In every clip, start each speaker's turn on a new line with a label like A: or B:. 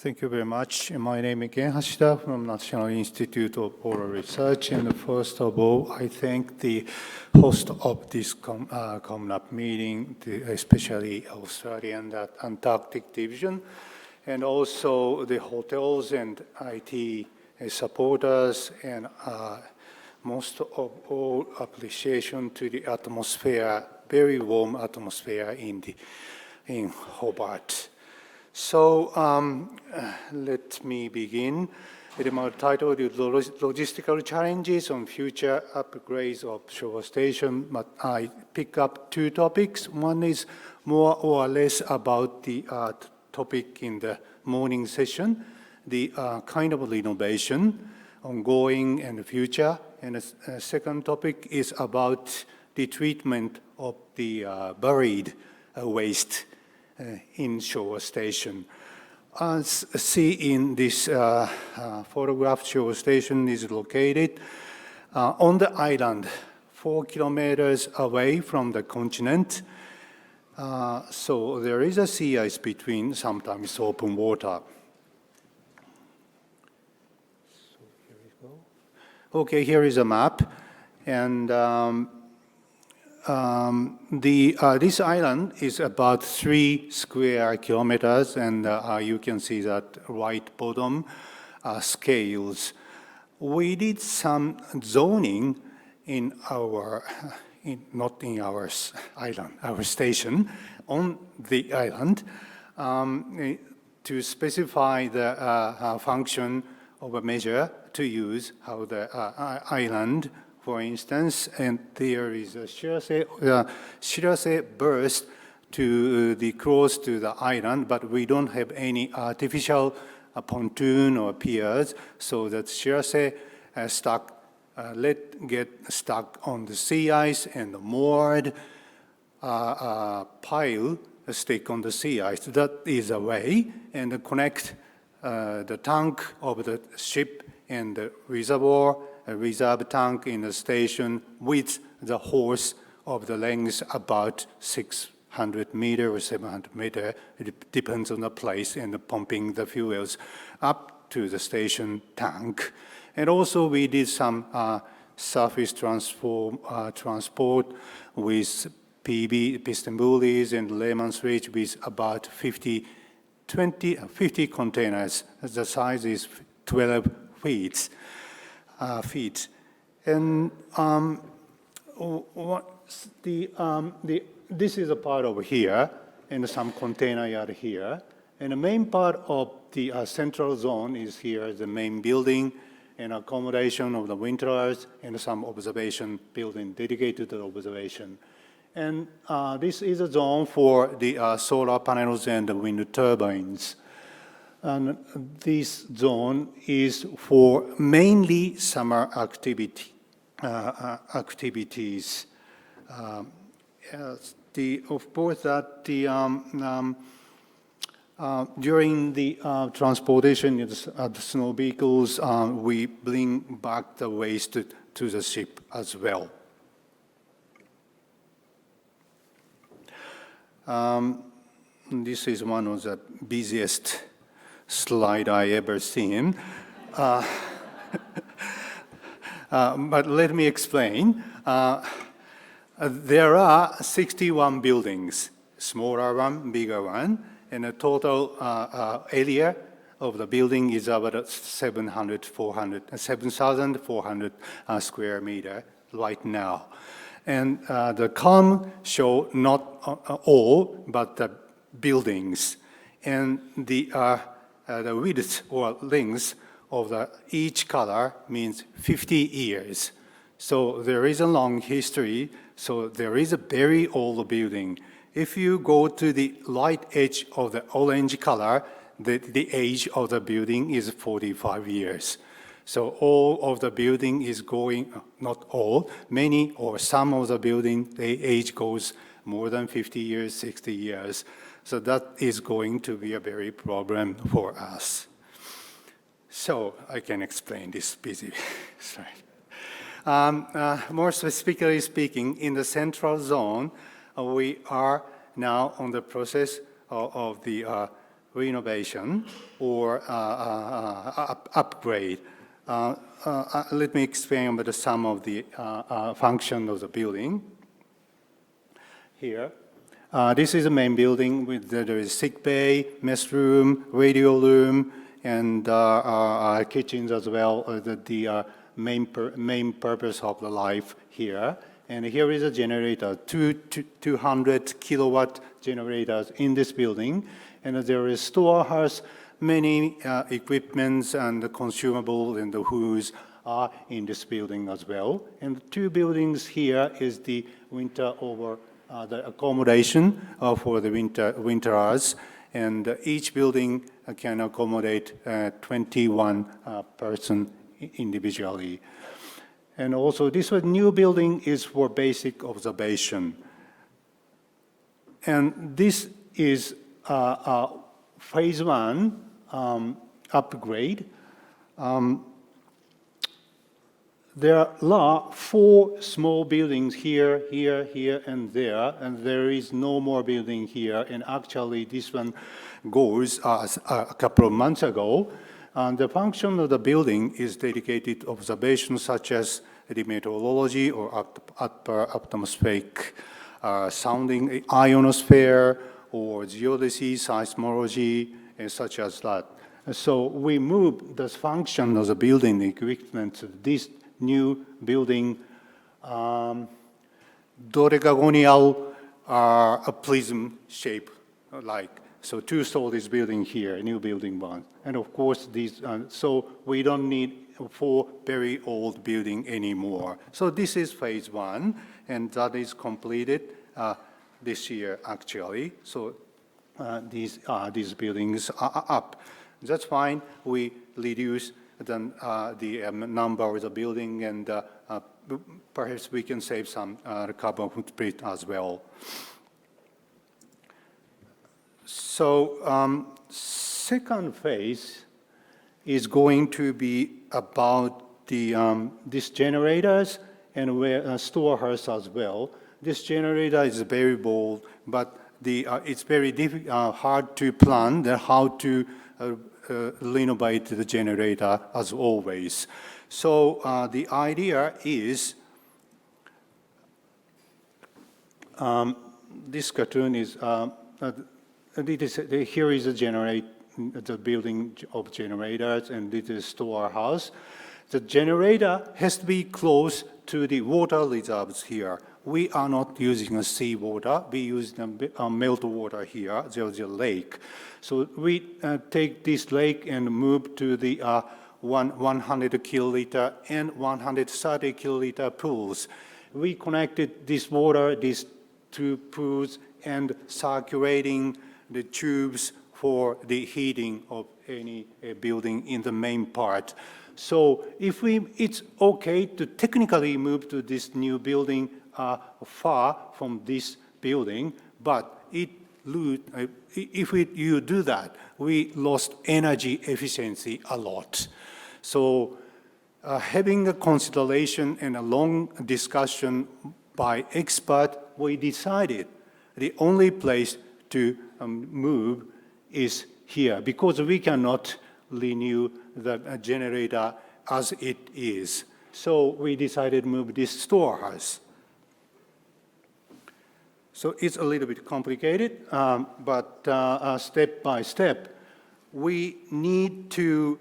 A: Thank you very much. My name is again Hashida from National Institute of Oral Research. And first of all, I thank the host of this COMLAB meeting, especially Australian Antarctic Division, and also the hotels and IT supporters, and most of all appreciation to the atmosphere, very warm atmosphere in Hobart. So let me begin. My title is Logistical Challenges on Future Upgrades of Syowa Station, but I pick up two topics. One is more or less about the topic in the morning session, the kind of renovation, ongoing and the future. And the second topic is about the treatment of the buried waste in Syowa Station. As seen in this photograph, Syowa Station is located on the island, 4 kilometers away from the continent. So there is a sea ice between, sometimes open water. So here we go. Okay, here is a map. And this island is about 3 square kilometers, and you can see that right bottom scales. We did some zoning in our, not in our island, our station, on the island, to specify the function of a measure to use how the island, for instance, and there is a Shirase burst to the close to the island, but we don't have any artificial pontoon or piers, so that Shirase get stuck on the sea ice, and the moored pile stick on the sea ice. That is a way, and connect the tank of the ship and the reservoir, a reserve tank in the station with the hose of the length about 600 meter or 700 meter. It depends on the place, and pumping the fuels up to the station tank. And also we did some surface transport with PB, piston bullies, and layman switch with about 50 containers. The size is 12 feet. And this is a part over here, and some container yard here. And the main part of the central zone is here, the main building, and accommodation of the winterers, and some observation building dedicated to the observation. And this is a zone for the solar panels and the wind turbines. And this zone is for mainly summer activities. Of course, that during the transportation of the snow vehicles, we bring back the waste to the ship as well. This is one of the busiest slide I ever seen. But let me explain. There are 61 buildings, smaller one, bigger one, and the total area of the building is about 7,400 square meter right now. And the column show not all, but the buildings. And the width or length of each color means 50 years. So there is a long history. So there is a very old building. If you go to the right edge of the orange color, the age of the building is 45 years. So all of the building is going, not all, many or some of the building, the age goes more than 50 years, 60 years. So that is going to be a very problem for us. So I can explain this busy slide. More specifically speaking, in the central zone, we are now on the process of the renovation or upgrade. Let me explain about some of the function of the building. Here, this is the main building. There is sick bay, mess room, radio room, and kitchens as well. The main purpose of the life here. And here is a generator, 200 kilowatt generators in this building. And there is storehouse, many equipments and consumables and the hoods are in this building as well. And the two buildings here is the winter over the accommodation for the winterers. And each building can accommodate 21 person individually. And also this new building is for basic observation. And this is phase one upgrade. There are 4 small buildings here, here, here, and there is no more building here. And actually, this one goes a couple of months ago. And the function of the building is dedicated observations such as the meteorology or upper atmospheric sounding ionosphere or geodesy, seismology, and such as that. So we moved the function of the building equipment to this new building, dodecagonal prism shape, like, so 2 stories building here, new building one. And of course, these, so we don't need 4 very old building anymore. So this is phase 1, and that is completed this year, actually. So these buildings are up. That's fine. We reduce the number of the building, and perhaps we can save some carbon footprint as well. So second phase is going to be about the these generators and storehouse as well. This generator is very bold, but it's very hard to plan how to renovate the generator as always. So the idea is, this cartoon is, here is the building of generators, and this is storehouse. The generator has to be close to the water reserves here. We are not using seawater. We use meltwater here. There's a lake. So we take this lake and move to the 100 kiloliter and 130 kiloliter pools. We connected this water, these 2 pools, and circulating the tubes for the heating of any building in the main part. So if it's okay to technically move to this new building far from this building, but if you do that, we lost energy efficiency a lot. So having a consideration and a long discussion by expert, we decided the only place to move is here, because we cannot renew the generator as it is. So we decided to move this storehouse. So it's a little bit complicated, but step by step, we need to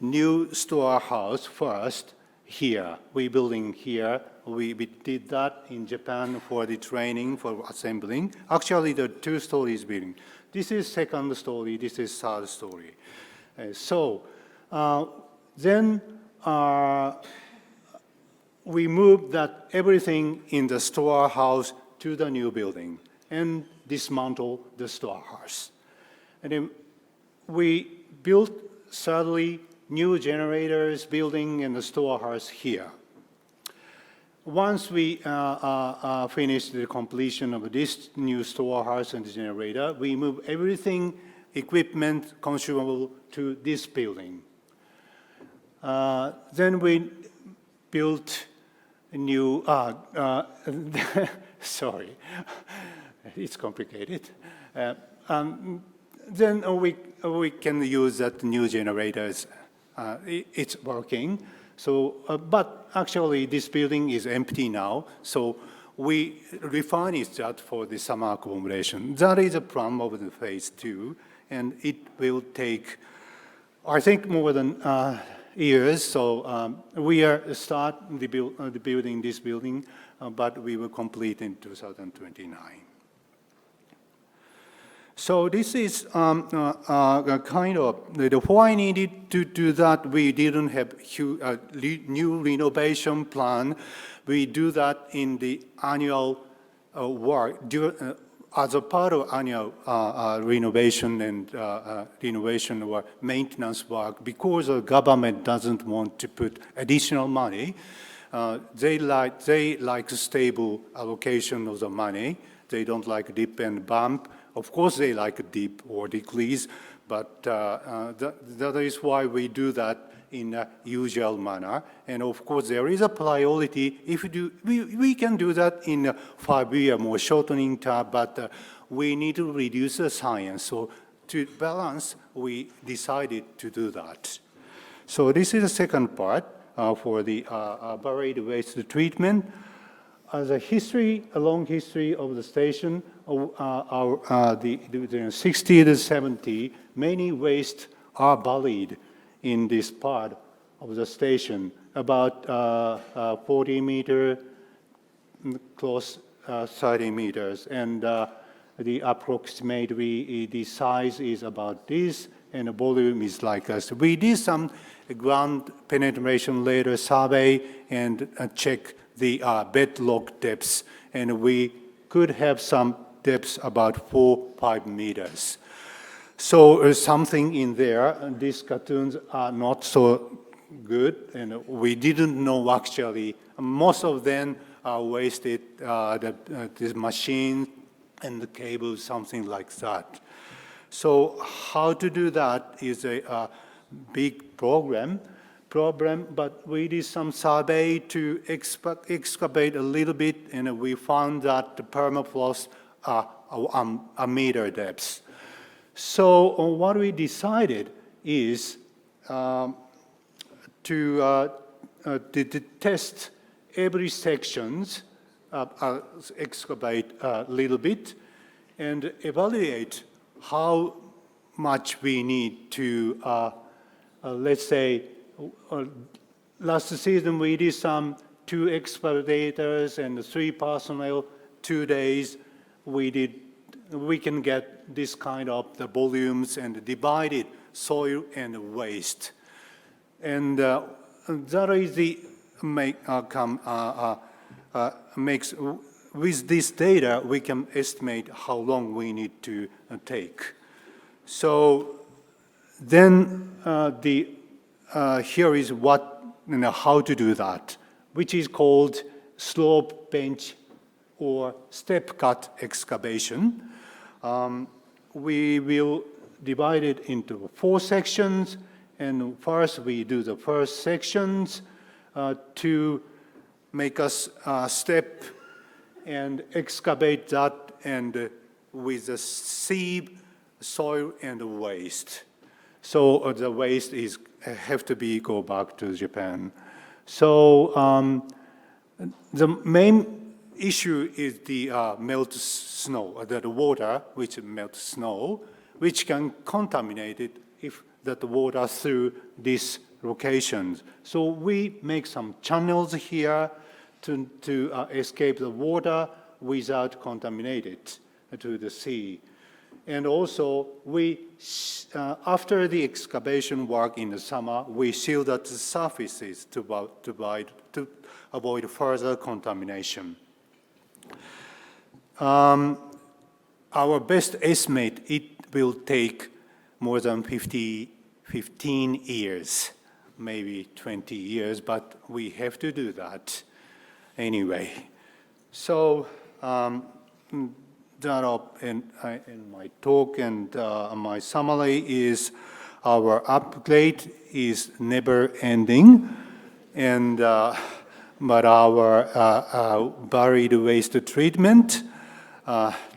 A: new storehouse first here. We building here. We did that in Japan for the training for assembling. Actually, the 2 stories building. This is second story. This is third story. So then we moved that everything in the storehouse to the new building and dismantle the storehouse. And then we built thirdly new generators building in the storehouse here. Once we finished the completion of this new storehouse and the generator, we move everything, equipment, consumable, to this building. Then we built a new, sorry, it's complicated. then we can use that new generators. It's working. So, but actually this building is empty now. So we refurnish that for the summer accommodation. That is a plan of the phase 2, and it will take, I think, more than years. So we are start the building this building, but we will complete in 2029. So this is kind of why needed to do that. We didn't have new renovation plan. We do that in the annual work as a part of annual renovation and renovation or maintenance work. Because the government doesn't want to put additional money, they like stable allocation of the money. They don't like dip and bump. Of course, they like a dip or decrease, but that is why we do that in a usual manner. And of course, there is a priority. If we can do that in a 5-year more shortening term, but we need to reduce the science. So to balance, we decided to do that. So this is the second part for the buried waste treatment. As a long history of the station, the 60 to 70, many wastes are buried in this part of the station, about 40 meters, close 30 meters. And the approximately, the size is about this, and the volume is like this. We did some ground penetration later survey and check the bedrock depths, and we could have some depths about 4-5 meters. So something in there, and these cartoons are not so good, and we didn't know actually. Most of them are wasted, the machine and the cable, something like that. So how to do that is a big problem, but we did some survey to excavate a little bit, and we found that the permafrost are a meter depth. So what we decided is to test every sections, excavate a little bit, and evaluate how much we need to, let's say, last season we did some 2 excavators and 3 personnel, 2 days. We can get this kind of the volumes and divided soil and waste. And that is the makes, with this data, we can estimate how long we need to take. So then here is what, how to do that, which is called slope bench or step cut excavation. We will divide it into 4 sections, and first we do the first sections to make us step and excavate that, and with the sieve, soil, and waste. So the waste have to go back to Japan. So the main issue is the melt snow, the water which melts snow, which can contaminate it if that water through these locations. So we make some channels here to escape the water without contaminated to the sea. And also, after the excavation work in the summer, we seal the surfaces to avoid further contamination. Our best estimate, it will take more than 15 years, maybe 20 years, but we have to do that anyway. So that up in my talk, and my summary is our upgrade is never ending, and but our buried waste treatment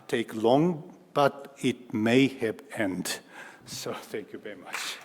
A: take long, but it may have end. So thank you very much.